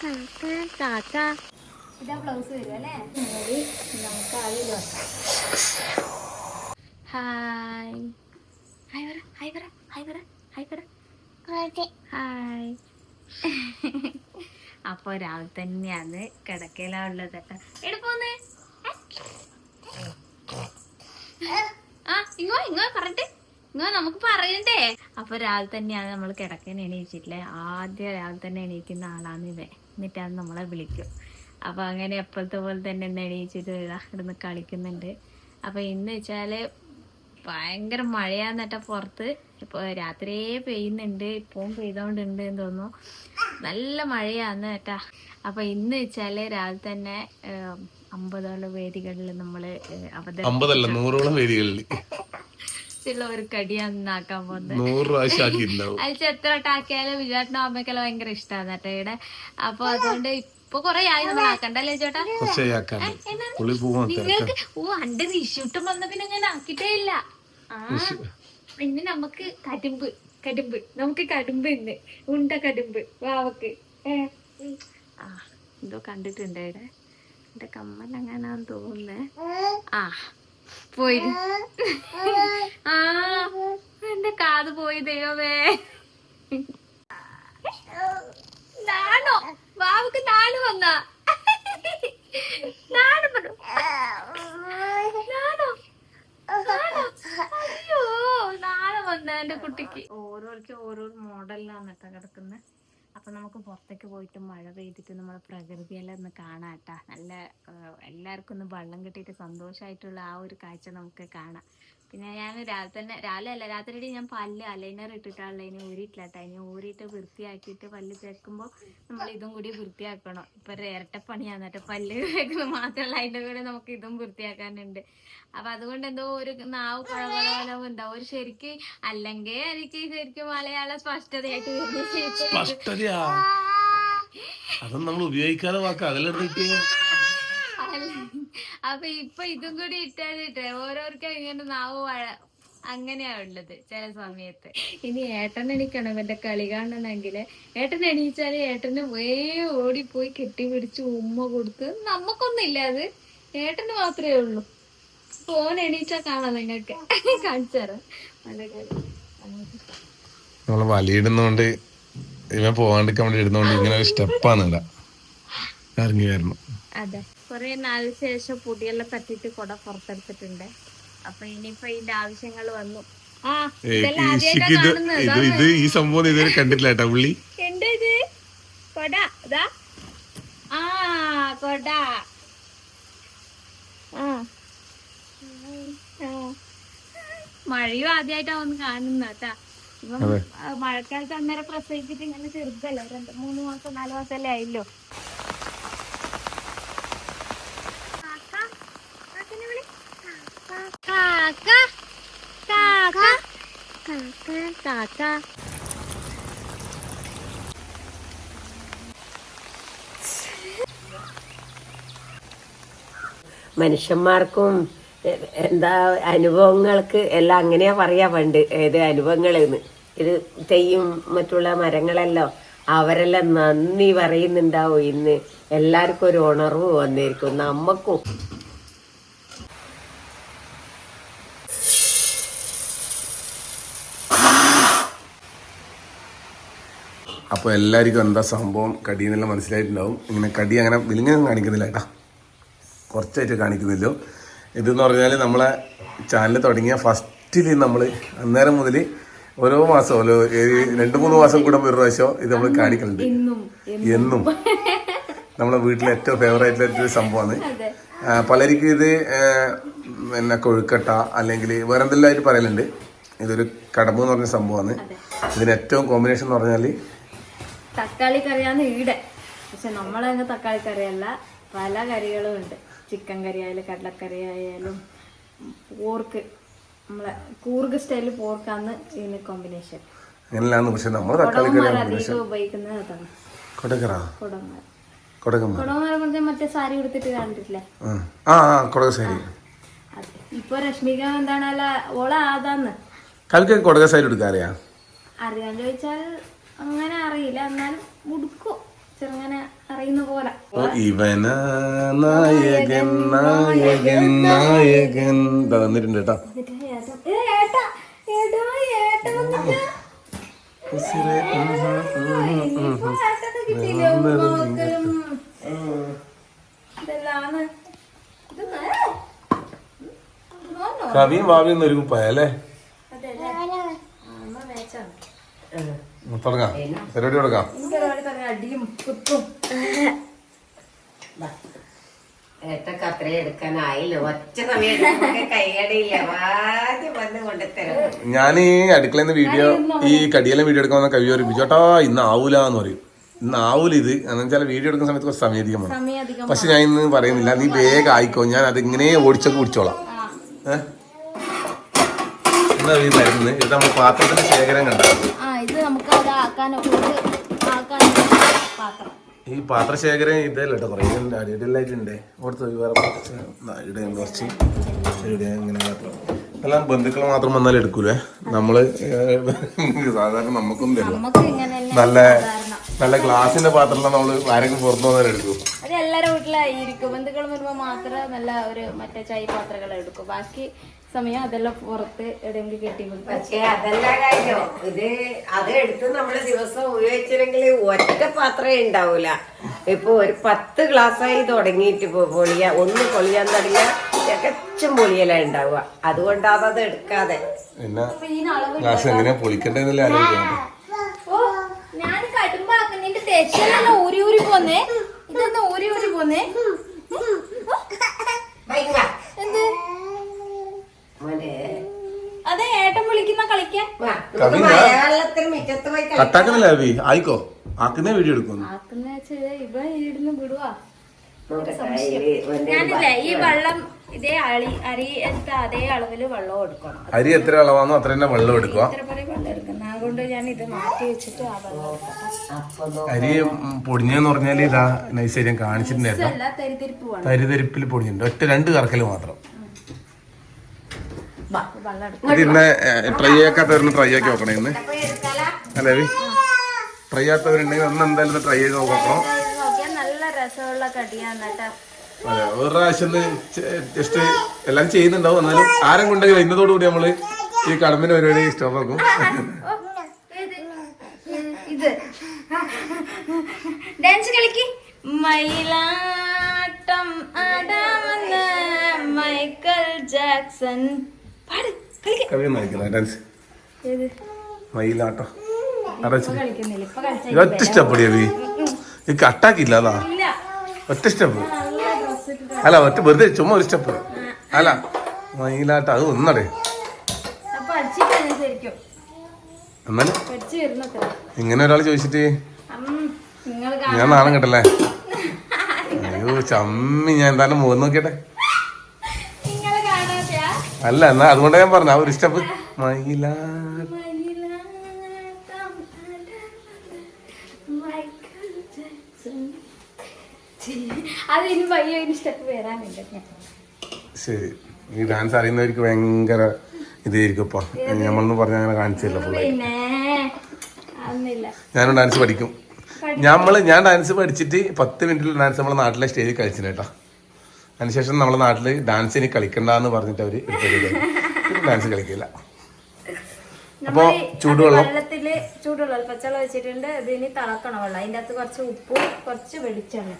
ഇതാ ബ്ലൗസ് വരും അല്ലേ? നമുക്ക് ആവിയിൽ വെക്കാം. ഹായ് ഹായ് പറ ഹായ് പറ ഹായ് പറ ഹായ് പറ ഹായ്. അപ്പൊ രാവിലെ തന്നെയാണ് കിടക്കയിലാ ഉള്ളത് കേട്ടോ. എടുപ്പോന്നേ ഇങ്ങോ ഇങ്ങോ പറഞ്ഞിട്ട് ഇങ്ങോ നമുക്ക് പറയണ്ടേ. അപ്പൊ രാവിലെ തന്നെയാണ് നമ്മൾ കിടക്കാൻ എണീച്ചിട്ടില്ലേ. ആദ്യം രാവിലെ തന്നെ എണീക്കുന്ന ആളാണ് ഇവൻ. എന്നിട്ടാണ് നമ്മളെ വിളിക്കും. അപ്പൊ അങ്ങനെ എപ്പോഴത്തെ പോലെ തന്നെ ഇന്ന് എണീച്ചിട്ട് ഇവിടുന്ന് കളിക്കുന്നുണ്ട്. അപ്പൊ ഇന്ന് വെച്ചാല് ഭയങ്കര മഴയാന്നിട്ടാ പുറത്ത്. ഇപ്പൊ രാത്രിയേ പെയ്യുന്നുണ്ട്, ഇപ്പം പെയ്തോണ്ടുണ്ട് എന്ന് തോന്നുന്നു. നല്ല മഴയാന്ന് കേട്ടാ. അപ്പൊ ഇന്ന് വെച്ചാല് രാവിലെ തന്നെ 50ഓളം വേദികളിൽ നമ്മള് അവതരിപ്പിച്ച 100ഓളം വേദികളിൽ ഒരു കടിയാക്കാൻ പോകുന്നത്. 100 പ്രാവശ്യം അയച്ച എത്ര വട്ടാക്കിയാലും വിചാരിച്ച അമ്മയ്ക്കെല്ലാം ഭയങ്കര ഇഷ്ടമാണ് കേട്ടോ ഇവിടെ. അപ്പൊ അതുകൊണ്ട് ഇപ്പൊ കൊറേ ആയി നമ്മൾ ആക്കണ്ടല്ലേ ചേട്ടാ. നിങ്ങൾക്ക് അന്റെ റിഷൂട്ടും വന്ന പിന്നെ ഞാൻ ആക്കിട്ടേ ഇല്ല. ഇന്ന് നമുക്ക് കടുമ്പ് നമുക്ക് കടുമ്പ് ഇന്ന് ഉണ്ട കടുമ്പ് വാവക്ക്. എന്തോ കണ്ടിട്ടുണ്ട് ഇവിടെ. എന്റെ കമ്മലങ്ങനാന്ന് തോന്നുന്നേ. പോയി. എന്റെ കാത് പോയി ദൈവമേ. നാണോ വാവക്ക് നാണ് വന്ന അയ്യോ നാണം വന്ന എന്റെ കുട്ടിക്ക്. ഓരോർക്ക് ഓരോ മോഡലിലാണ് കേട്ടോ കിടക്കുന്നത്. അപ്പൊ നമുക്ക് പുറത്തേക്ക് പോയിട്ട് മഴ പെയ്തിട്ട് നമ്മളെ പ്രകൃതിയെല്ലാം ഒന്ന് കാണാട്ടാ. നല്ല എല്ലാവർക്കും ഒന്ന് വെള്ളം കിട്ടിയിട്ട് സന്തോഷമായിട്ടുള്ള ആ ഒരു കാഴ്ച നമുക്ക് കാണാം. പിന്നെ ഞാൻ രാവിലെ രാത്രി ഞാൻ പല്ല് അലൈനർ ഇട്ടിട്ടാണല്ലോ ഇനി ഊരിയിട്ടില്ലാട്ടാ. ഇനി ഊരിയിട്ട് വൃത്തിയാക്കിയിട്ട് പല്ല് തേക്കുമ്പോൾ നമ്മൾ ഇതും കൂടി വൃത്തിയാക്കണം. ഇപ്പൊ ഇരട്ടപ്പണിയാണ് കേട്ടോ. പല്ല് തേക്കുന്നത് മാത്രമല്ല, അതിന്റെ കൂടെ നമുക്ക് ഇതും വൃത്തിയാക്കാനുണ്ട്. അപ്പൊ അതുകൊണ്ട് എന്തോ ഒരു നാവ് കുഴവലവും ഉണ്ടാവും ഒരു ശരിക്ക്. അല്ലെങ്കിൽ എനിക്ക് ശരിക്കും മലയാളം സ്പഷ്ടതയായിട്ട് അതൊന്നും നമ്മൾ ഉപയോഗിക്കാതെ വാക്കാം. അപ്പൊ ഇപ്പൊ ഇതും കൂടി ഇട്ടാലിട്ട് ഓരോർക്കും ഇങ്ങനെ നാവ് അങ്ങനെയാ ഉള്ളത് ചില സമയത്ത്. ഇനി ഏട്ടൻ എണീക്കണം ഇവന്റെ കളി കാണണമെങ്കില്. ഏട്ടൻ എണീച്ചാല് ഏട്ടന് ഓടിപ്പോയി കെട്ടിപ്പിടിച്ച് ഉമ്മ കൊടുത്ത്. നമുക്കൊന്നും അത് ഏട്ടന് മാത്രമേ ഉള്ളൂ. ഫോൺ എണീച്ചാ കാണാം നിങ്ങൾക്ക്. കാണിച്ചാറ് നമ്മള് വലയിടുന്നോണ്ട് ഇവൻ പോവാണ്ടിരിക്കാൻ വേണ്ടി ഇടുന്നോണ്ട് ഇങ്ങനെ ഒരു സ്റ്റെപ്പാണ് ഇറങ്ങി വരണം. അതെ, കൊറേ നാളിന് ശേഷം പൊടിയെല്ലാം തട്ടിട്ട് കൊട പുറത്തെടുത്തിട്ടുണ്ട്. അപ്പൊ ഇനിയിപ്പോ ഇതിന്റെ ആവശ്യങ്ങൾ വന്നു. ഇത് ഈ സംഭവം ഇതുവരെ കണ്ടിട്ടില്ല കേട്ടാ പുള്ളി. എന്റെ ഇത് കൊട ഇതാ. കൊട മഴയും ആദ്യമായിട്ടാ ഒന്ന് കാണുന്ന കേട്ടാ. ഇപ്പം മഴക്കാലത്ത് അന്നേരം പ്രസവിച്ചിട്ട് ഇങ്ങനെ ചെറുതല്ലേ, 2-3 മാസം 4 മാസമല്ലേ ആയില്ലോ. മനുഷ്യന്മാർക്കും എന്താ അനുഭവങ്ങൾക്ക് എല്ലാം അങ്ങനെയാ പറയാ പണ്ട്. ഏത് അനുഭവങ്ങളെന്ന് ഇത് തെയ്യും മറ്റുള്ള മരങ്ങളെല്ലാം അവരെല്ലാം നന്ദി പറയുന്നുണ്ടാവും. ഇന്ന് എല്ലാവർക്കും ഒരു ഉണർവ് വന്നിരിക്കും. നമ്മക്കും അപ്പോൾ എല്ലാവർക്കും എന്താ സംഭവം കടിയെന്നെല്ലാം മനസ്സിലായിട്ടുണ്ടാവും. ഇങ്ങനെ കടി അങ്ങനെ വിലിങ്ങൊന്നും കാണിക്കുന്നില്ല കേട്ടാ, കുറച്ചായിട്ട് കാണിക്കുന്നില്ലോ. ഇതെന്ന് പറഞ്ഞാൽ നമ്മളെ ചാനൽ തുടങ്ങിയ ഫസ്റ്റിൽ നമ്മൾ അന്നേരം മുതൽ ഓരോ മാസം 2-3 മാസം കൂടെ ഒരു പ്രാവശ്യം ഇത് നമ്മൾ കാണിക്കുന്നുണ്ട്. എന്നും നമ്മളെ വീട്ടിലെ ഏറ്റവും ഫേവറേറ്റ് ആയിട്ടൊരു സംഭവമാണ്. പലർക്കും ഇത് പിന്നെ കൊഴുക്കട്ട അല്ലെങ്കിൽ വേറെ എന്തെല്ലാമായിട്ട് പറയലുണ്ട്. ഇതൊരു കടമ്പ് എന്ന് പറഞ്ഞ സംഭവമാണ്. ഇതിന് ഏറ്റവും കോമ്പിനേഷൻ എന്ന് പറഞ്ഞാൽ തക്കാളി കറിയാണ് ഈടെ. പക്ഷെ നമ്മളങ്ങ് തക്കാളി കറിയല്ല, പല കറികളും ഉണ്ട്. ചിക്കൻ കറി ആയാലും കടലക്കറി ആയാലും പോർക്ക്, നമ്മളെ കൂർഗ് സ്റ്റൈല് പോർക്കാണ് ഇതിന് കോമ്പിനേഷൻ. പക്ഷെ നമ്മൾ തക്കാളി കറി അധികം ഉപയോഗിക്കുന്നത് അതാണ്. കൊടകന്മാരെ മറ്റേ സാരി ഉടുത്തിട്ട് കണ്ടിട്ടില്ലേ? ഇപ്പൊ രശ്മിക എന്താണല്ല ഓള അതാന്ന് കൊടക സാരി എടുക്കാൻ അറിയാൻ ചോദിച്ചാൽ അങ്ങനെ അറിയില്ല. എന്നാലും ഉടുക്കും ചെറുങ്ങനെ അറിയുന്ന പോലെ. ഇവന നായകൻ നായകൻ നായകൻ തന്നിട്ടുണ്ട് കേട്ടോ. കവിയും ഭാവിയും ഒരു കുപ്പായല്ലേ? തുടങ്ങാം, പരിപാടി തുടങ്ങാം. അടിയും കുത്തും. ഏട്ടക്ക് അത്രയും എടുക്കാനായില്ല, ഒറ്റ സമയം കൈയടിയില്ല, ആദ്യം വന്ന് കൊണ്ടുത്തരാം. ഞാൻ ഈ അടുക്കളയിൽ നിന്ന് വീഡിയോ, ഈ കടിയെല്ലാം വീഡിയോ എടുക്കാൻ വന്ന കവി പറയും ചേട്ടാ ഇന്ന് ആവൂല എന്ന് പറയും. ഇന്ന് ആവൂല ഇത് എന്ന് വെച്ചാൽ വീഡിയോ എടുക്കുന്ന സമയത്ത് കുറച്ച് സമയം അധികം വേണം. പക്ഷെ ഞാൻ ഇന്ന് പറയുന്നില്ല, നീ വേഗം ആയിക്കോ, ഞാൻ അത് ഇങ്ങനെ ഓടിച്ചൊക്കെ കുടിച്ചോളാം. എന്താ ഈ മരുന്ന്? ഇത് നമ്മൾ പാത്രത്തിന്റെ ശേഖരം കണ്ട ഈ പാത്രശേഖരം ഇതല്ല കേട്ടോ, കുറേ അടിയിലായിട്ടുണ്ട്. അവിടുത്തെ വേറെ ഇവിടെ കുറച്ച് ഇവിടെ ഇങ്ങനെ എല്ലാം ബന്ധുക്കൾ മാത്രം വന്നാൽ എടുക്കൂലേ. നമ്മള് സാധാരണ നമുക്കൊന്നും തരില്ല. നല്ല ഗ്ലാസിന്റെ പാത്രമെല്ലാം നമ്മള് ആരെങ്കിലും പുറത്തു വന്നാൽ എടുക്കും. അത് എല്ലാരും വീട്ടിലായിരിക്കും. ബന്ധുക്കൾ വരുമ്പോ മാത്രമേ നല്ല ഒരു മറ്റേ ചായ പാത്രങ്ങൾ എടുക്കും. ബാക്കി സമയം അതെല്ലാം പുറത്ത് എവിടെയെങ്കിലും കെട്ടി. പക്ഷേ അതല്ല കാര്യം, ഇത് അത് എടുത്ത് നമ്മള് ദിവസം ഉപയോഗിച്ചില്ലെങ്കിൽ ഒറ്റ പാത്രമേ ഉണ്ടാവൂല. ഇപ്പൊ ഒരു 10 ഗ്ലാസ്സായി തുടങ്ങിയിട്ട് ഒന്ന് പൊളിയാൻ തുടങ്ങിയ തികച്ചും പൊളിയല ഉണ്ടാവുക. അതുകൊണ്ടാണ് അത് എടുക്കാതെ. ഞാൻ കടുമ്പാക്കുന്നതിന്റെ തെച്ചല്ല ഊരി ഊരി പോന്നേ. ഇതെന്താ ഊരി ഊരി പോന്നേ? എന്ത് അതെ ഏട്ടൻ വിളിക്കുന്ന കളിക്കാൻ കട്ടാക്കുന്നില്ല ആയിക്കോ ആക്കുന്ന വീഡിയോ എടുക്കുന്നു. ഇവ ഇടുന്ന് വിടുവാ. ഞാനില്ലേ ഈ വെള്ളം ഇതേ അരി അതേ അളവില് വെള്ളം എടുക്കണം. അരി എത്ര അളവാണോ അത്ര തന്നെ വെള്ളം എടുക്കുക. വെള്ളം എടുക്കുന്നത് അതുകൊണ്ട് ഞാൻ ഇത് മാറ്റി വെച്ചിട്ട് ആ വെള്ളം എടുക്കാം. അരി പൊടിഞ്ഞെന്ന് പറഞ്ഞാല് ഇതാ നൈസ് ഞാൻ കാണിച്ചിട്ടുണ്ടായിരുന്നു. തരിതരിപ്പിൽ പൊടിഞ്ഞിട്ടുണ്ട്, ഒറ്റ 2 കറക്കല് മാത്രം. ഇന്ന് ട്രൈ ആക്കാത്തവരൊന്ന് ട്രൈ ആക്കി നോക്കണേ ഇന്ന് അല്ലേ? ട്രൈ ആക്കാത്തവരുണ്ടെങ്കിൽ ഒന്ന് എന്തായാലും ട്രൈ ചെയ്ത് നോക്കണം. നല്ല രസമുള്ള കടിയാണ്. അതെ, ഒരു പ്രാവശ്യം ജസ്റ്റ് എല്ലാം ചെയ്യുന്നുണ്ടാവും. എന്നാലും ആരും കൊണ്ടെങ്കിൽ ഇന്നതോടുകൂടി നമ്മള് ഈ കടമ്പിന്റെ പരിപാടി സ്റ്റോപ്പ് ആക്കും. ഇത് ഡാൻസ് കളിക്ക്. മയിലാട്ടം ആടാമെന്ന മൈക്കൽ ജാക്സൺ. ഡാൻസ് മയിലാട്ടം ഒറ്റ സ്റ്റെപ്പടിയാ ഈ കട്ടാക്കില്ല. അതാ ഒറ്റ സ്റ്റെപ്പ് അല്ല, ഒറ്റ വെറുതെ ചുമ്മാ ഒരു സ്റ്റെപ്പ് അല്ല. മയിലാട്ടം അത് ഒന്നടേ. എന്നാലും ഇങ്ങനെ ഒരാൾ ചോദിച്ചിട്ട് ഞാൻ നാണം കേട്ടല്ലേ. അയ്യോ ചമ്മി, ഞാൻ എന്തായാലും മുഖം നോക്കിയട്ടെ. അല്ല എന്നാ അതുകൊണ്ടാ ഞാൻ പറഞ്ഞ ഒരു സ്റ്റെപ്പ് മയിലാട്ടം. ശരി, ഈ ഡാൻസ് അറിയുന്നവർക്ക് ഭയങ്കര ഇതായിരിക്കും. ഇപ്പൊ നമ്മളൊന്നും പറഞ്ഞ അങ്ങനെ കാണിച്ചില്ല. ഞാനും ഡാൻസ് പഠിക്കും. ഞാൻ ഡാൻസ് പഠിച്ചിട്ട് 10 മിനിറ്റിൽ ഡാൻസ് നമ്മളെ നാട്ടിലെ സ്റ്റേജിൽ കളിച്ചില്ല കേട്ടോ. അതിനുശേഷം നമ്മളെ നാട്ടില് ഡാൻസിന് കളിക്കണ്ടെന്ന് പറഞ്ഞിട്ട് അവര് ഡാൻസ് കളിക്കില്ല. അപ്പൊ ചൂടുവെള്ളം പച്ചവെള്ളം വെച്ചിട്ടുണ്ട്. ഇതിന് തിളക്കണം വെള്ളം. അതിന്റെ അകത്ത് കുറച്ച് ഉപ്പും കുറച്ച് വെളിച്ചെണ്ണ.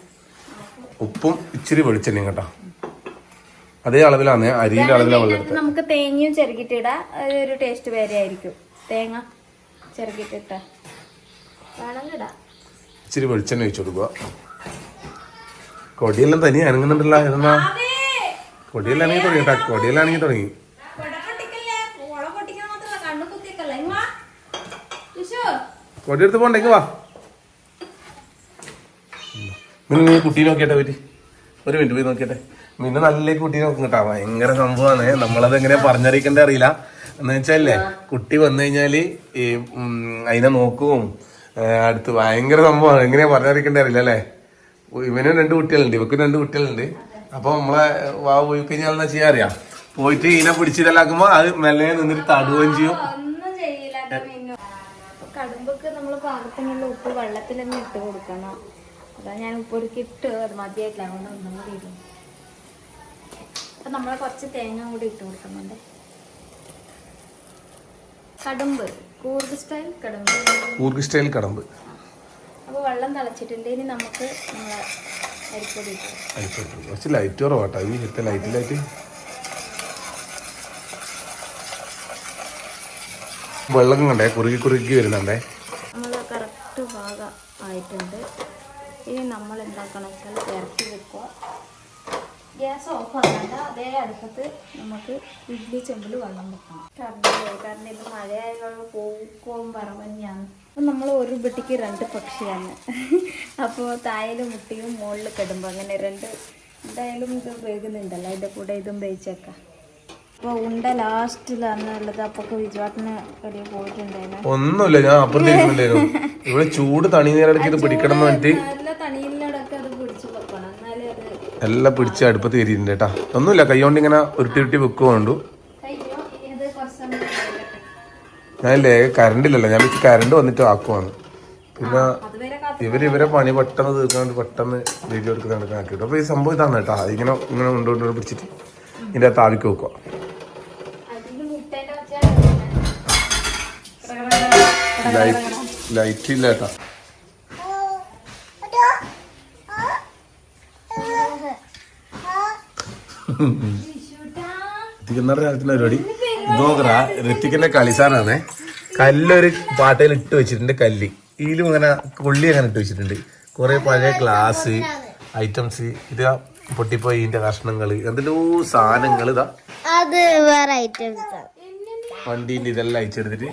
ഉപ്പും ഇച്ചിരി വെളിച്ചെണ്ണയും കേട്ടോ. അതേ അളവിലാണ് അരിയുടെ അളവിലാണ് വെള്ളം എടുത്തത്. നമുക്ക് തേങ്ങയും ചിരകിട്ടിടാ, ഒരു ടേസ്റ്റ് വേറെ ആയിരിക്കും. തേങ്ങ ചിരകിട്ടിട്ട വേണമെങ്കിടാ. ഇച്ചിരി വെളിച്ചെണ്ണ ഒഴിച്ചു കൊടുക്കുക. കൊടിയെല്ലാം തനിയെ അനങ്ങുന്നുണ്ടല്ലോ. എന്നാ കൊടിയെല്ലാണെങ്കിൽ തുടങ്ങി കേട്ടോ, കൊടിയെല്ലാണെങ്കിൽ തുടങ്ങി. കൊടിയെടുത്ത് പോണ്ടെങ്കിൽ വാ. നീ കുട്ടീനെ നോക്കിട്ടെ പോയിട്ട് ഒരു മിനിറ്റ് പോയി നോക്കിട്ടെ. പിന്നെ നല്ല കുട്ടീനെ നോക്കും കേട്ടാ. ഭയങ്കര സംഭവമാണ്. നമ്മളത് എങ്ങനെ പറഞ്ഞറിയിക്കണ്ടേ അറിയില്ല. എന്ന് വെച്ചാലേ കുട്ടി വന്നു കഴിഞ്ഞാല് ഈ അതിനെ നോക്കും അടുത്ത്. ഭയങ്കര സംഭവമാണ്. എങ്ങനെയാ പറഞ്ഞറിയിക്കണ്ടേ അറിയില്ല അല്ലേ. ഇവനും 2 കുട്ടികളുണ്ട്, ഇവക്കും 2 കുട്ടികളുണ്ട്. അപ്പൊ നമ്മളെ വാ പോയി കഴിഞ്ഞാൽ എന്നാ ചെയ്യാ അറിയാം. പോയിട്ട് ഇതിനെ പിടിച്ചിതലാക്കുമ്പോ അത് മെല്ലെ നിന്നിട്ട് തടുകയും ചെയ്യും. കടുമ്പൊക്കെ നമ്മള് പാകത്തിനുള്ള ഉപ്പ് വെള്ളത്തിൽ തന്നെ ഇട്ട് കൊടുക്കണം. അതാ ഞാൻ ഉപ്പൊരുക്കി ഇട്ട് അത് മതിയായിട്ടില്ല, അതുകൊണ്ട് ഒന്നും കൂടി ഇടും. അപ്പം നമ്മൾ കുറച്ച് തേങ്ങ കൂടി ഇട്ട് കൊടുക്കുന്നുണ്ട്. കടുമ്പ്, കൂർഗ് സ്റ്റൈൽ കടുമ്പ്. കൂർഗ് സ്റ്റൈൽ കടമ്പ്. അപ്പോൾ വെള്ളം തിളച്ചിട്ടുണ്ട്. ഇനി നമുക്ക് നമ്മളെ അരിപ്പൊടി ഇട്ടു. കുറച്ച് ലൈറ്റ് കുറവാട്ടോ ഈ ലൈറ്റിലായിട്ട്. വെള്ളം കണ്ടേ കുറുകി വരുന്നുണ്ടേ. നമ്മൾ കറക്റ്റ് ഭാഗം ആയിട്ടുണ്ട്. ഇനി നമ്മൾ എന്താക്കണം വെച്ചാൽ ഇറക്കി വെക്കുക. ഗ്യാസ് ഓഫ് ആക്കണ്ട, അതേ അടുപ്പത്ത് നമുക്ക് ഇഡ്ഡലി ചെമ്പിൽ വെള്ളം വെക്കണം. കാരണം ഇത് മഴയായതുകൊണ്ട് പൂക്കവും പറമഞ്ഞാണ്. അപ്പം നമ്മൾ ഒരു പെട്ടിക്ക് 2 പക്ഷിയാണ്. അപ്പോൾ താഴെ മുട്ടിയും മുകളിൽ കിടുമ്പോൾ അങ്ങനെ 2 എന്തായാലും ഇത് വേകുന്നുണ്ടല്ലോ, അതിൻ്റെ കൂടെ ഇതും വേവിച്ചേക്കാം. അപ്പോൾ ഉണ്ട ലാസ്റ്റിലാണുള്ളത്. അപ്പോൾ വിജുവാട്ടിന് വലിയ പോയിട്ടുണ്ടായിരുന്നു. ഒന്നുമില്ല, ഞാൻ അപ്പുറത്തേക്കുണ്ടായിരുന്നു. ഇവിടെ ചൂട് തണി നേരടക്ക് ഇത് പിടിക്കണം എന്ന് പറഞ്ഞിട്ട് നല്ല തണിയിലടക്കം അത് പിടിച്ച് വെക്കണം, എന്നാലേ അത് എല്ലാം പിടിച്ച് അടുപ്പത്ത് കയറിയിട്ടുണ്ട് കേട്ടാ. ഒന്നുമില്ല, കൈകൊണ്ട് ഇങ്ങനെ ഉരുട്ടി വെക്കുകൊണ്ടു. കഴിയോ. ഇത് കുറച്ച് ഞാനില്ലേ കറണ്ട് ഇല്ലല്ലോ, ഞാൻ കറണ്ട് വന്നിട്ട് ആക്കുവാണ്. പിന്നെ ഇവരെ പണി പെട്ടെന്ന് തീർക്കാണ്ട് പെട്ടെന്ന് വീഡിയോ എടുക്കുന്ന ആക്കിയിട്ടു. അപ്പോൾ ഈ സംഭവം ഇതാണ് കേട്ടോ. ഇങ്ങനെ കൊണ്ടുകൊണ്ട് പിടിച്ചിട്ട് ഇതിൻ്റെ അകത്ത് ആവിക്ക് വെക്കുക. ലൈറ്റ് ഇല്ല കേട്ടോ. രാത്രി പരിപാടി നോക്കറാ. ഋത്തിക്കിന്റെ കളിസാനാണേ. കല്ലൊരു പാട്ടയിൽ ഇട്ട് വെച്ചിട്ടുണ്ട്. കല്ല് ഇതിലും ഇങ്ങനെ കൊള്ളി അങ്ങനെ ഇട്ട് വെച്ചിട്ടുണ്ട്. കുറെ പഴയ ഗ്ലാസ് ഐറ്റംസ്, ഇത് പൊട്ടിപ്പോയി ഇതിന്റെ കഷ്ണങ്ങള്, എന്തെല്ലോ സാധനങ്ങൾ. ഇതാ അത് വേറെ ഐറ്റംസ്. വണ്ടീന്റെ ഇതെല്ലാം അയച്ചെടുത്തിട്ട്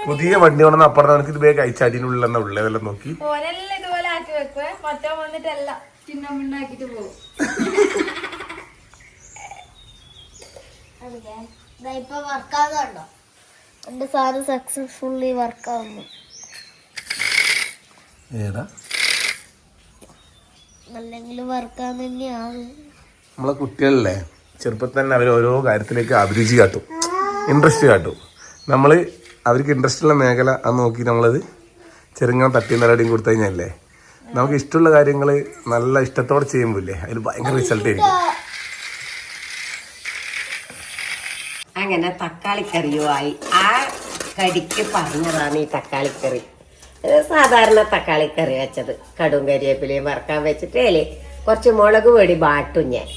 പുതിയ വണ്ടി കൊണ്ടെന്ന് അപ്പുറത്ത് നമുക്ക് ഇത് വേഗം അയച്ച അടിയിലുള്ള ഉള്ളതെല്ലാം നോക്കി ഓരെല്ലാം ഇതുപോലെ ആക്കി വെക്കുവേ. മറ്റോ വന്നിട്ടല്ല ചിന്നാക്കിട്ട് പോകും. ഇപ്പൊ വർക്കാവുന്നുണ്ടോ? എന്റെ സാധനം സക്സസ്ഫുള്ളി വർക്കാവുന്നു. ഏതാ അല്ലെങ്കിൽ വർക്കാവുന്ന തന്നെയാണ്. നമ്മളെ കുട്ടികളല്ലേ ചെറുപ്പത്തിൽ തന്നെ അവർ ഓരോ കാര്യത്തിലേക്ക് അഭിരുചി കാട്ടും, ഇൻട്രസ്റ്റ് കാട്ടും. നമ്മൾ അവർക്ക് ഇൻട്രസ്റ്റ് ഉള്ള മേഖല അത് നോക്കി നമ്മളത് ചെറുങ്ങനെ തട്ടിയും തലടിയും കൊടുത്തു കഴിഞ്ഞാലേ നമുക്ക് ഇഷ്ടമുള്ള കാര്യങ്ങൾ നല്ല ഇഷ്ടത്തോടെ ചെയ്യുമ്പോഴേ അതിൽ ഭയങ്കര റിസൾട്ട് ആയിരിക്കും. അങ്ങനെ തക്കാളിക്കറിയുമായി ആ കടിക്ക് പറഞ്ഞതാണ് ഈ തക്കാളിക്കറി. സാധാരണ തക്കാളിക്കറി വെച്ചത് കടും കരിവേപ്പിലയും വറക്കാൻ വെച്ചിട്ട് അതിൽ കുറച്ച് മുളക് പൊടി ബാട്ടും ഞാൻ.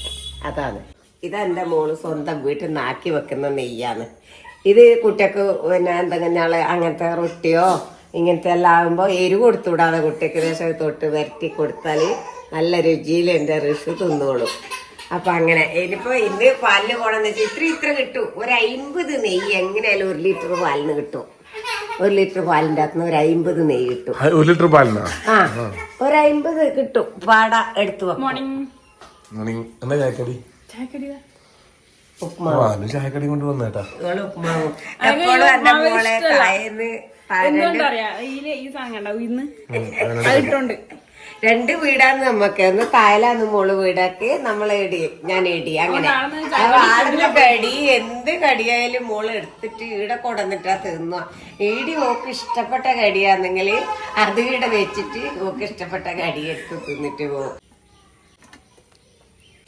അതാണ് ഇതെൻ്റെ മോള് സ്വന്തം വീട്ടിൽ നിന്ന് ആക്കി വെക്കുന്ന നെയ്യാണ്. ഇത് കുട്ടിക്ക് പിന്നെ എന്തെങ്കിലും അങ്ങനത്തെ റൊട്ടിയോ ഇങ്ങനത്തെ എല്ലാം ആകുമ്പോൾ എരിവ് കൊടുത്തുവിടാതെ കുട്ടിക്ക് ദേശം തൊട്ട് വരട്ടി കൊടുത്താൽ നല്ല രുചിയിൽ എൻ്റെ ഋഷു തിന്നോളും. അപ്പൊ അങ്ങനെ ഇനിയിപ്പോൾ ഇന്ന് പാലിന് പോകണമെന്ന് വെച്ചാൽ ഇത്ര കിട്ടും. ഒരു 50 നെയ്യ് എങ്ങനെയായാലും 1 ലിറ്റർ പാലിന് കിട്ടും. 1 ലിറ്റർ പാലിൻ്റെ അകത്തുനിന്ന് ഒരു 50 നെയ്യ് കിട്ടും. 1 ലിറ്റർ പാലിനാ? ആ, ഒരു 50 കിട്ടും. പാട എടുത്തു വെക്കും. എന്താ ചായക്കടി? ഉപ്മാവ് ചായക്കടി കൊണ്ട് വന്നേട്ടാ. ഉപ്മാവ് എപ്പോഴും എന്റെ മോളെ തായന്ന് ഈ സാധനം കണ്ടോ ഇന്ന് 2 വീടാണ് നമുക്ക്. ഒന്ന് തായലാന്ന് മോള് വീടാക്ക് നമ്മളെ ഞാൻ ഇടി അങ്ങനെ ആടുന്ന കടി എന്ത് കടിയായാലും മോള് എടുത്തിട്ട് ഈടെ കൊടന്നിട്ടാ തിന്നുക. ഈടി ഓക്ക് ഇഷ്ടപ്പെട്ട കടിയാണെങ്കിൽ അത് ഈടെ വെച്ചിട്ട് ഓക്ക് ഇഷ്ടപ്പെട്ട കടി എടുത്ത് തിന്നിട്ട് പോകും.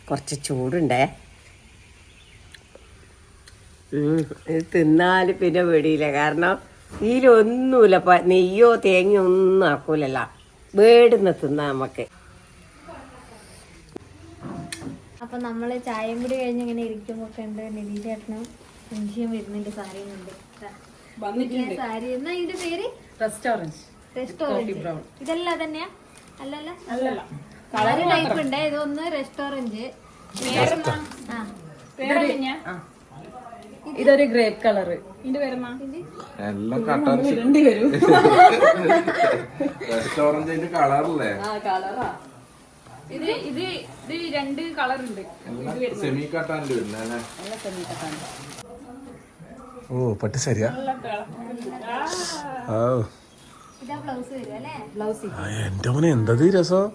കുറച്ച് ചൂടുണ്ടേ, ഇത് തിന്നാല് പിന്നെ വെടിയില്ല. കാരണം ഇതിലൊന്നുമില്ല, നെയ്യോ തേങ്ങയോ ഒന്നും ആക്കൂലല്ല, വേടുന്ന തിന്നാ നമുക്ക്. അപ്പൊ നമ്മള് ചായയും കൂടി കഴിഞ്ഞ് ഇങ്ങനെ ഇരിക്കുമ്പോ ഉണ്ട് നിധി ചേട്ടനും സംശയം വരുന്നുണ്ട്. സാരി സാരി എന്നാ ഇതിന്റെ പേര്? റെസ്റ്റോറന്റ്. ഇതെല്ലാം തന്നെയാ? അല്ലല്ല കളർ ടൈപ്പ് ഉണ്ട്. ഇതൊന്ന് റെസ്റ്റോറന്റ്. ഇതൊരു ഗ്രേപ്പ് കളറ്. ഇതിന്റെ പേരെന്നാ? കളറല്ലേ? കളറാ ഇത്. ഇത് 2 കളർ ഉണ്ട്. ഓ പട്ട് ശരിയാ. എന്റെ മോനെ എന്തത് രസം.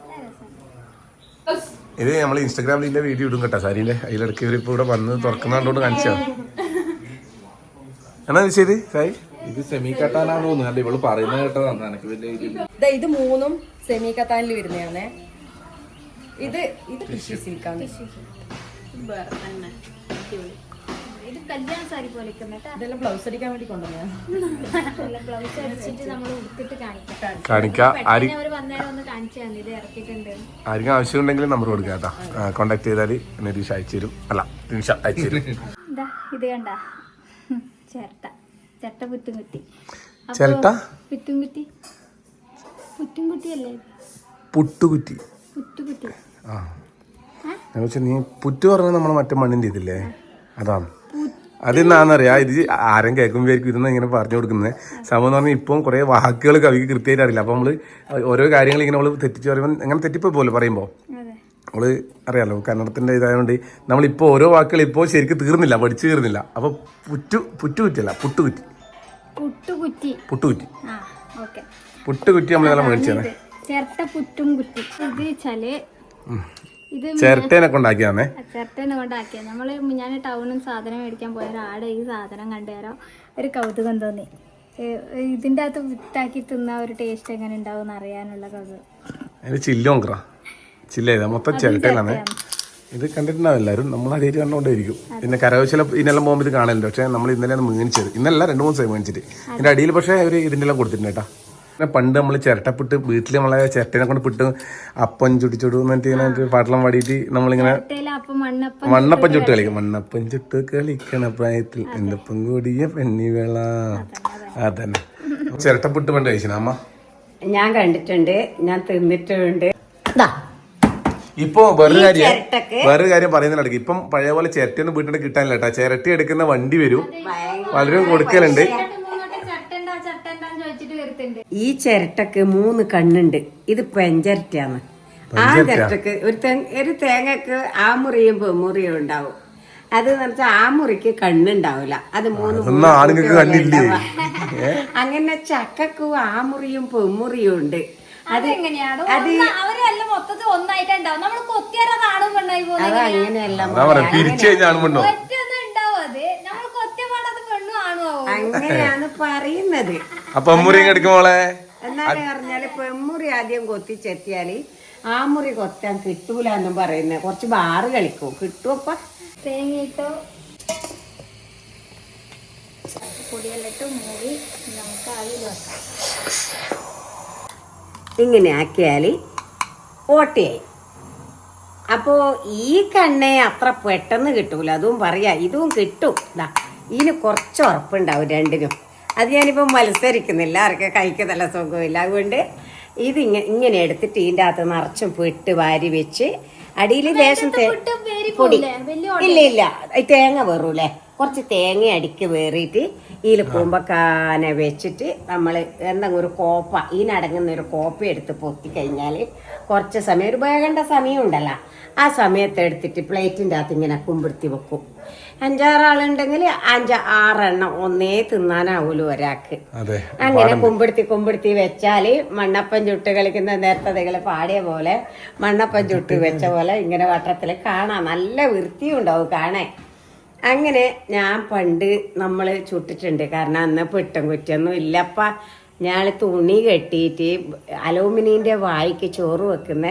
ഇത് നമ്മൾ ഇൻസ്റ്റാഗ്രാമിൽ ഇതിന്റെ വീഡിയോ ഇടും കേട്ടോ സാരിയിലെ. അതിലിടയ്ക്ക് ഇവരിപ്പോ ഇവിടെ വന്ന് തുറക്കുന്നുണ്ടോണ്ട് കാണിച്ചാ എന്നാ ശരി സായി. ഇത് സെമി കട്ടാനാന്ന് തോന്നുന്നു. അല്ല ഇവള് പറയുന്നത് കേട്ടതാണ്. എനിക്ക് വലിയ ഇത് 3 സെമി കത്താനിൽ വരുന്നതാണ്. ഇത് ടിഷ്യൂ സിൽക്കാണ്. വേറെ തന്നെ ഇത് കല്യാണ സാരി പോലെ ഇതെല്ലാം ബ്ലൗസ് അടിക്കാൻ വേണ്ടി കൊണ്ടുവന്ന ബ്ലൗസ് അടിച്ചിട്ട് നമ്മൾ ഉടുത്തിട്ട് കാണിക്കാം. കാണിക്കാം. അവർ വന്നേരം ഒന്ന് കാണിച്ചു തന്നെ ഇത് ഇറക്കിയിട്ടുണ്ട്. ആർക്കും ആവശ്യമുണ്ടെങ്കിൽ നമ്പർ കൊടുക്കാം കേട്ടോ. കോണ്ടാക്ട് ചെയ്താൽ നിരീഷ് അയച്ചു തരും. അല്ല നിമിഷ അയച്ചു തരും. ഇതാ ഇത് കണ്ട ചിരട്ട പുറ്റും കുട്ടി. ചിരട്ട പുറ്റും കുട്ടിയല്ലേ പുട്ടുകുറ്റി. പുറ്റുകുട്ടി. ആ ഞാൻ വെച്ചാൽ നീ പുറ്റ് പറഞ്ഞാൽ നമ്മളെ മറ്റേ മണ്ണിൻ്റെ ഇതില്ലേ അതാണ്. അതെന്നാന്നറിയാം. ഇത് ആരും കേൾക്കുമ്പോഴായിരിക്കും ഇതെന്ന് ഇങ്ങനെ പറഞ്ഞു കൊടുക്കുന്നത്. സംഭവം എന്ന് പറഞ്ഞാൽ ഇപ്പം കുറേ വാക്കുകൾ കവിക്ക് കൃത്യമായിട്ട് അറിയില്ല. അപ്പോൾ നമ്മൾ ഓരോ കാര്യങ്ങൾ ഇങ്ങനെ നമ്മൾ തെറ്റിച്ച് പറയുമ്പോൾ അങ്ങനെ തെറ്റിപ്പോ പോലെ പറയുമ്പോൾ നമ്മൾ അറിയാലോ കന്നഡത്തിൻ്റെ ഇതായതുകൊണ്ട് നമ്മളിപ്പോൾ ഓരോ വാക്കുകൾ ഇപ്പോൾ ശരിക്കും തീർന്നില്ല, പഠിച്ചു തീർന്നില്ല. അപ്പോൾ പുറ്റുകുറ്റിയല്ല പുട്ടുകുറ്റി. പുട്ടുകുറ്റി നമ്മൾ ഇതെല്ലാം മേടിച്ചാണ്. ചിരട്ട പുറ്റും കുറ്റി. ഇത് വെച്ചാല് ഇത് ചിരട്ടേനെ കൊണ്ടാക്കിയാന്നേ. ചിരട്ടേനെ കൊണ്ടാക്കിയ നമ്മള് ഞാൻ ടൗണിൽ സാധനം മേടിക്കാൻ പോയ ഒരാടെ ഈ സാധനം കണ്ടുതരാം ഒരു കൗതുകം തോന്നി. ഇതിൻ്റെ അകത്ത് വിട്ടാക്കി തിന്ന ഒരു ടേസ്റ്റ് എങ്ങനെ ഉണ്ടാവും എന്ന് അറിയാനുള്ള കൗതുകം. അതിന് ചില്ലോങ്കറ ചില്ല ചെയ്താ മൊത്തം ചിരട്ടയിലാണ്. ഇത് കണ്ടിട്ടുണ്ടാവും എല്ലാവരും. നമ്മൾ അതേറ്റ് കണ്ടുകൊണ്ടേയിരിക്കും. പിന്നെ കരകൗശല ഇതിനെല്ലാം പോകുമ്പോൾ ഇത് കാണലുണ്ട്. പക്ഷേ നമ്മൾ ഇന്നലെയാണ് മേടിച്ചത്. ഇന്നല്ല 2-3 ദിവസമായി മേടിച്ചിട്ട്. ഇതിൻ്റെ അടിയിൽ പക്ഷേ അവർ ഇതിൻ്റെ എല്ലാം കൊടുത്തിട്ടുണ്ട് കേട്ടോ. പണ്ട് നമ്മൾ ചിരട്ടപ്പിട്ട് വീട്ടിൽ നമ്മളെ ചിരട്ടനെ കൊണ്ട് പിട്ട് അപ്പം ചുടിച്ചുടുന്നിട്ട് പാട്ടളം പാടിയിട്ട് നമ്മളിങ്ങനെ മണ്ണപ്പം ചുട്ട് കളിക്കും. മണ്ണപ്പം ചുട്ട് കളിക്കണ പ്രായത്തിൽ എൻ്റെ ഒപ്പം കൂടിയ പെണ്ണിവേള. അതന്നെ ചിരട്ടപ്പിട്ട് പണ്ട് കഴിച്ചു അമ്മ. ഞാൻ കണ്ടിട്ടുണ്ട്, ഞാൻ തിന്നിട്ടുണ്ട്. ഇപ്പൊ വേറൊരു കാര്യം പറയുന്നുണ്ട്. ഇപ്പം പഴയ പോലെ ചിരട്ടയൊന്നും വീട്ടിൽ കിട്ടാനില്ല കേട്ടാ. ചിരട്ട എടുക്കുന്ന വണ്ടി വരും, പലരും കൊടുക്കലുണ്ട്. ഈ ചിരട്ടക്ക് 3 കണ്ണുണ്ട്. ഇത് പെഞ്ചരട്ടാണ്. ആ ചിരട്ടക്ക് ഒരു തേങ്ങക്ക് ആ മുറിയും പെമുറിയും ഉണ്ടാവും. അത് വെച്ചാൽ ആ മുറിക്ക് കണ്ണുണ്ടാവില്ല. അത് 3 അങ്ങനെ ചക്കക്കും ആ മുറിയും പെമുറിയും ഉണ്ട്. അത് അങ്ങനെയാണ് പറയുന്നത്. എന്നാലും പറഞ്ഞാല് പെമ്മുറി ആദ്യം കൊത്തിച്ചെത്തിയാല് ആ മുറി കൊത്താൻ കിട്ടൂല എന്നും പറയുന്നത്. കുറച്ച് ബാറ് കളിക്കും. കിട്ടുമപ്പ തേങ്ങയിട്ടോ പൊടിയെല്ലിട്ട് മൂടി നമുക്ക് ആവിയിൽ വെക്കാം. ഇങ്ങനെ ആക്കിയാല് ഓട്ടയായി. അപ്പോ ഈ കണ്ണേ അത്ര പെട്ടെന്ന് കിട്ടൂല. അതും പറയാ, ഇതും കിട്ടും. ഇതിന് കുറച്ച് ഉറപ്പുണ്ടാവും രണ്ടിനും. അത് ഞാനിപ്പോൾ മത്സരിക്കുന്നില്ല, ആർക്കെ കഴിക്കുന്നല്ല സുഖമില്ല. അതുകൊണ്ട് ഇങ്ങനെ എടുത്തിട്ട് ഇതിൻ്റെ അകത്ത് നിറച്ചും പിട്ട് വാരി വെച്ച് അടിയിൽ ലേശം പൊടി ഇല്ല തേങ്ങ വേറൂലേ, കുറച്ച് തേങ്ങ അടിക്ക് വേറിയിട്ട് ഇതിൽ കുമ്പക്കാന വെച്ചിട്ട് നമ്മൾ എന്തെങ്കിലും ഒരു കോപ്പ, ഇതിനടങ്ങുന്ന ഒരു കോപ്പ എടുത്ത് പൊത്തി കഴിഞ്ഞാൽ കുറച്ച് സമയം, ഒരു വേകേണ്ട സമയം ഉണ്ടല്ലോ, ആ സമയത്ത് എടുത്തിട്ട് പ്ലേറ്റിൻ്റെ അകത്ത് ഇങ്ങനെ കുമ്പിടുത്തി വെക്കും. 5-6 ആളുണ്ടെങ്കിൽ 5-6 എണ്ണം ഒന്നേ തിന്നാനാവൂലു ഒരാൾക്ക്. അങ്ങനെ കുമ്പിടുത്തി വെച്ചാല് മണ്ണപ്പം ചുട്ട് കളിക്കുന്ന നേരത്തെ പാടിയ പോലെ മണ്ണപ്പം ചുട്ട് വെച്ച പോലെ ഇങ്ങനെ വട്ടത്തിൽ കാണാം. നല്ല വൃത്തിയും ഉണ്ടാവും കാണാൻ. അങ്ങനെ ഞാൻ പണ്ട് നമ്മൾ ചുട്ടിട്ടുണ്ട്. കാരണം അന്ന് പിട്ടും കുറ്റൊന്നും ഇല്ലപ്പ. ഞാൻ തുണി കെട്ടിയിട്ട് അലൂമിനിയൻ്റെ വായിക്ക് ചോറ് വെക്കുന്ന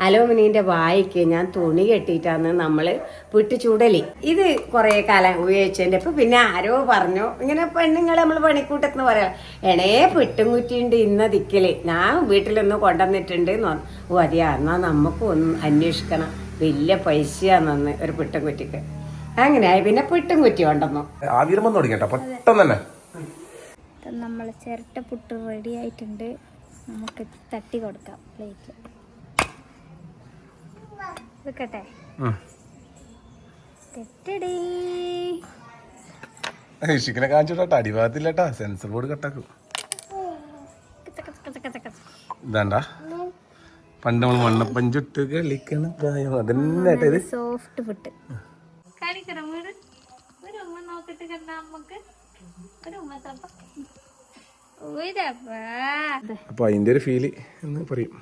അലൂമിനിയൻ്റെ വായിക്ക് ഞാൻ തുണി കെട്ടിയിട്ടാണ് നമ്മൾ പിട്ട് ചൂടലി. ഇത് കുറേ കാലം ഉപയോഗിച്ചതിൻ്റെ ഇപ്പം പിന്നെ ആരോ പറഞ്ഞു ഇങ്ങനെ പെണ്ണുങ്ങൾ നമ്മൾ പണിക്കൂട്ടത്തിന് പറയാം, എണേ പിട്ടും കുറ്റിയുണ്ട് ഇന്ന ദിക്കല്, ഞാൻ വീട്ടിലൊന്ന് കൊണ്ടുവന്നിട്ടുണ്ട് എന്ന് പറഞ്ഞു. ഓ അതെയാ, എന്നാൽ നമുക്ക് ഒന്ന് അന്വേഷിക്കണം, വലിയ പൈസയാണെന്ന് ഒരു പിട്ടും കുറ്റിക്ക്. അങ്ങനെയായി പിന്നെ പിട്ടും കുറ്റി കൊണ്ടുവന്നു. പെട്ടെന്ന് തന്നെ നമ്മൾ ചിരട്ടപ്പുട്ട് റെഡി ആയിട്ടുണ്ട്. നമുക്ക് തട്ടി കൊടുക്കാം പ്ലേറ്റ്. വെക്കട്ടെ? ചിക്കനെ കാണിച്ചോട്ടാ, അടിഭാഗത്തില്ലട്ടാ, സെൻസർ ബോർഡ് കട്ടാക്കും. ഇതാണ്ടാ പണ്ട് നമ്മൾ മണ്ണപ്പം ചുട്ട് കളിക്കണ പ്രായം. അതന്നെ സോഫ്റ്റ് പുട്ട് കാണിക്കണം. ഒരു ഉമ്മ നോക്കിട്ട് കണ്ടാ നമുക്ക് അപ്പൊ അതിന്റെ ഒരു ഫീല് എന്ന് പറയും.